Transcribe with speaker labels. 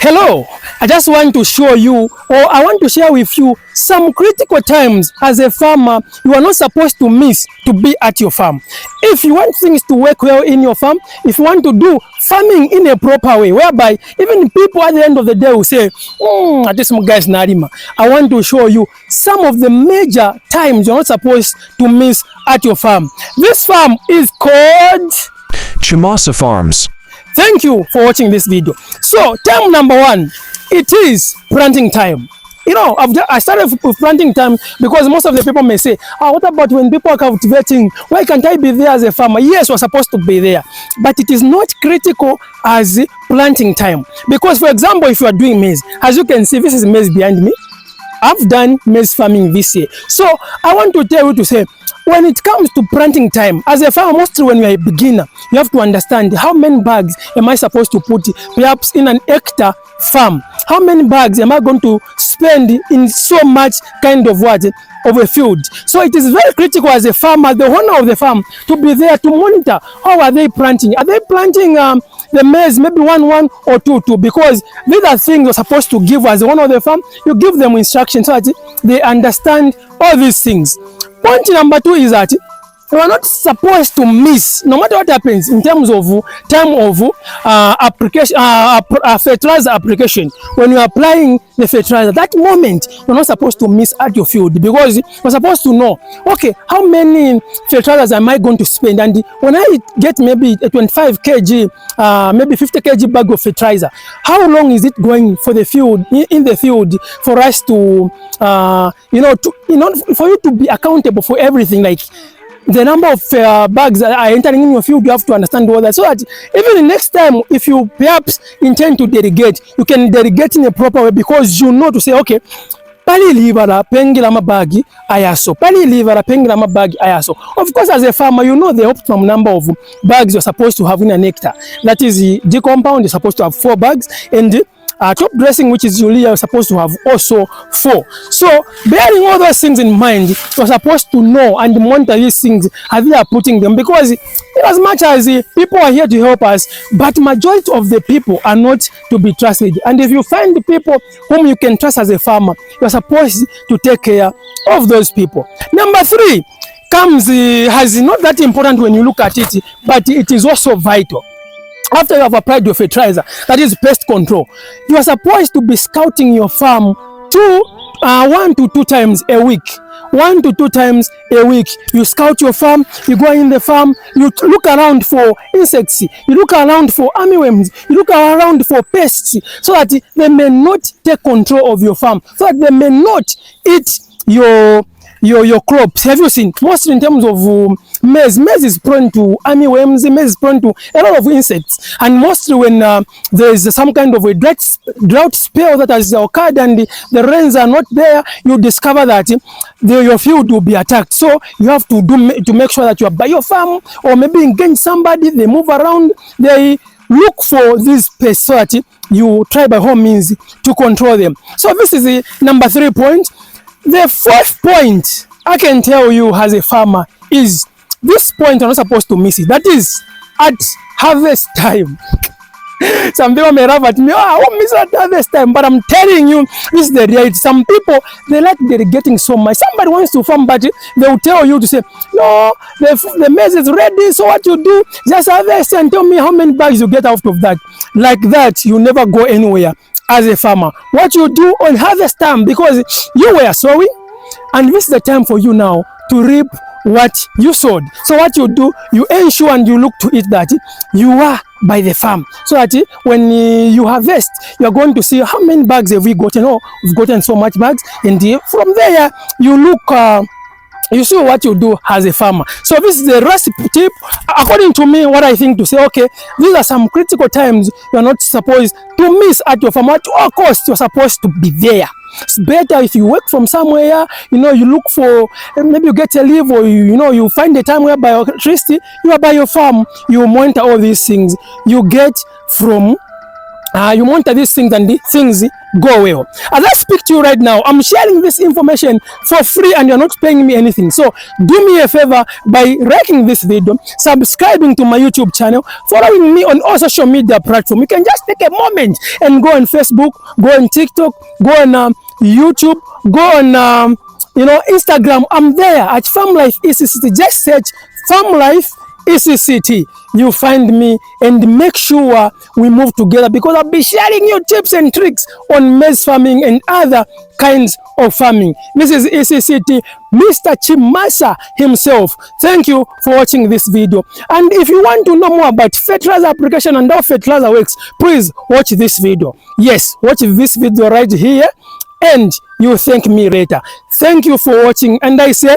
Speaker 1: Hello, I just want to show you, or I want to share with you some critical times as a farmer you are not supposed to miss to be at your farm. If you want things to work well in your farm, if you want to do farming in a proper way, whereby even people at the end of the day will say, this guy's narima. I want to show you some of the major times you're not supposed to miss at your farm. This farm is called
Speaker 2: CHIMASAFARMS.
Speaker 1: Thank you for watching this video. So, time number one, it is planting time. You know, I started with planting time because most of the people may say, what about when people are cultivating? Why can't I be there as a farmer? Yes, we're supposed to be there, but it is not critical as planting time. Because, for example, if you are doing maize, as you can see, this is maize behind me. I've done maize farming this year. So, I want to tell you to say, when it comes to planting time, as a farmer, mostly when you are a beginner, you have to understand how many bags am I supposed to put perhaps in an hectare farm. How many bags am I going to spend in so much kind of what? Of a field. So it is very critical as a farmer, the owner of the farm, to be there to monitor how are they planting. Are they planting the maize maybe one or two? Because these are things you're supposed to give as the owner of the farm. You give them instructions so that they understand all these things. Point number two is that you are not supposed to miss, no matter what happens in terms of time of application, fertilizer application. When you are applying the fertilizer, that moment you're not supposed to miss at your field, because you're supposed to know, okay, how many fertilizers am I going to spend? And when I get maybe a 25 kg, maybe 50 kg bag of fertilizer, how long is it going for the field, in the field, for us to, for you to be accountable for everything, like the number of bags that are entering in your field, you have to understand all that, so that even the next time, if you perhaps intend to delegate, you can delegate in a proper way, because you know to say, okay, pali livara pengila mabagi ayaso, pali livara pengila mabagi ayaso. Of course, as a farmer, you know the optimum number of bags you're supposed to have in an hectare. That is the compound, you're supposed to have 4 bags, and top dressing, which is urea, supposed to have also 4. So, bearing all those things in mind, you're supposed to know and monitor these things as they are putting them, because as much as people are here to help us, but majority of the people are not to be trusted. And if you find the people whom you can trust as a farmer, you're supposed to take care of those people. Number 3 comes, has not that important when you look at it, but it is also vital. After you have applied your fertilizer, that is pest control, you are supposed to be scouting your farm 1 to 2 times a week. 1 to 2 times a week. You scout your farm, you go in the farm, you look around for insects, you look around for armyworms, you look around for pests, so that they may not take control of your farm, so that they may not eat your crops. Have you seen, mostly in terms of maize is prone to armyworms, maize is prone to a lot of insects, and mostly when there is some kind of a drought spell that has occurred and the rains are not there, you discover that your field will be attacked. So you have to make sure that you are by your farm, or maybe engage somebody, they move around, they look for these pests, so that you try by all means to control them. So this is the number 3 point. The 4th point I can tell you as a farmer is this point you're not supposed to miss it. That is at harvest time. Some people may laugh at me, I won't miss at harvest time, but I'm telling you, this is the reality. Some people, they like delegating so much. Somebody wants to farm, but they will tell you to say, no, the maize is ready, so what you do, just harvest and tell me how many bags you get out of that. Like that, you never go anywhere as a farmer. What you do on harvest time, because you were sowing, and this is the time for you now to reap what you sowed. So what you do, you ensure and you look to it that you are by the farm, so that when you harvest, you are going to see how many bags have we gotten. Oh, we've gotten so much bags, and from there you look, you see what you do as a farmer. So this is the recipe tip, according to me, what I think to say, okay, these are some critical times you're not supposed to miss at your farm. At all costs, you're supposed to be there. It's better if you work from somewhere, you look for, maybe you get a leave, or you find a time where by electricity, you are by your farm, you monitor all these things. You get from you monitor these things and the things go well. As I speak to you right now, I'm sharing this information for free and you're not paying me anything. So do me a favor by liking this video, subscribing to my YouTube channel, following me on all social media platforms. You can just take a moment and go on Facebook, go on TikTok, go on YouTube, go on Instagram. I'm there at FARMLIFE ECCT. Just search FARMLIFE ECCT. You find me and make sure we move together, because I'll be sharing you tips and tricks on maize farming and other kinds of farming. This is ECCT, Mr. Chimasa himself. Thank you for watching this video. And if you want to know more about fertilizer application and how fertilizer works, please watch this video. Yes, watch this video right here and you thank me later. Thank you for watching, and I say